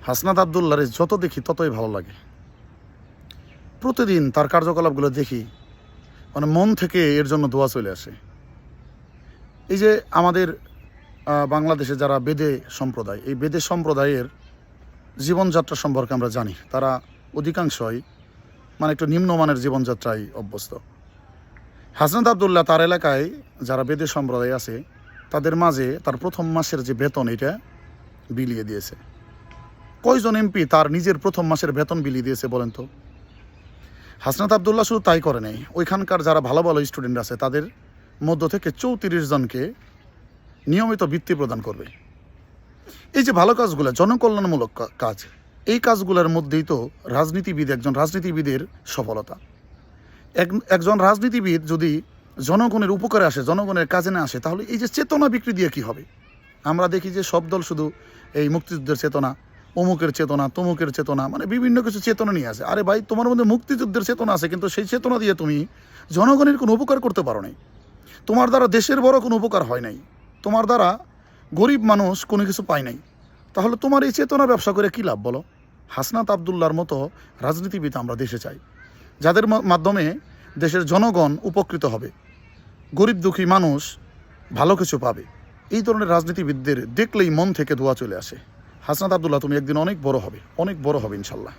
হাসনাত আবদুল্লাহরে যত দেখি ততই ভালো লাগে। প্রতিদিন তার কার্যকলাপগুলো দেখি, মানে মন থেকে এর জন্য দোয়া চলে আসে। এই যে আমাদের বাংলাদেশে যারা বেদে সম্প্রদায়, এই বেদে সম্প্রদায়ের জীবনযাত্রা সম্পর্কে আমরা জানি। তারা অধিকাংশই মানে একটু নিম্নমানের জীবনযাত্রায় অভ্যস্ত। হাসনাত আবদুল্লাহ তার এলাকায় যারা বেদে সম্প্রদায় আছে তাদের মাঝে তার প্রথম মাসের যে বেতন এটা বিলিয়ে দিয়েছে। কয়জন এমপি তার নিজের প্রথম মাসের বেতন বিলিয়ে দিয়েছে বলেন তো? হাসনাত আবদুল্লাহ শুধু তাই করে নেই, ওইখানকার যারা ভালো ভালো স্টুডেন্ট আছে তাদের মধ্য থেকে 34 জনকে নিয়মিত বৃত্তি প্রদান করবে। এই যে ভালো কাজগুলো, জনকল্যাণমূলক কাজ, এই কাজগুলোর মধ্যেই তো একজন রাজনীতিবিদের সফলতা। একজন রাজনীতিবিদ যদি জনগণের উপকারে আসে, জনগণের কাজে না আসে, তাহলে এই যে চেতনা বিক্রি দিয়ে কি হবে? আমরা দেখি যে সব দল শুধু এই মুক্তিযুদ্ধের চেতনা, অমুকের চেতনা, তমুকের চেতনা, মানে বিভিন্ন কিছু চেতনা নিয়ে আসে। আরে ভাই, তোমার মধ্যে মুক্তিযুদ্ধের চেতনা আছে, কিন্তু সেই চেতনা দিয়ে তুমি জনগণের কোনো উপকার করতে পারো নাই। তোমার দ্বারা দেশের বড় কোনো উপকার হয় নাই, তোমার দ্বারা গরিব মানুষ কোনো কিছু পায় নাই। তাহলে তোমার এই চেতনা ব্যবসা করে কী লাভ বলো? হাসনাত আবদুল্লাহর মতো রাজনীতিবিদ আমরা দেশে চাই, যাদের মাধ্যমে দেশের জনগণ উপকৃত হবে, গরিব দুঃখী মানুষ ভালো কিছু পাবে। এই ধরনের রাজনীতিবিদদের দেখলেই মন থেকে দোয়া চলে আসে। হাসনাত আবদুল্লাহ, তুমি একদিন অনেক বড় হবে, অনেক বড় হবে ইনশাল্লাহ।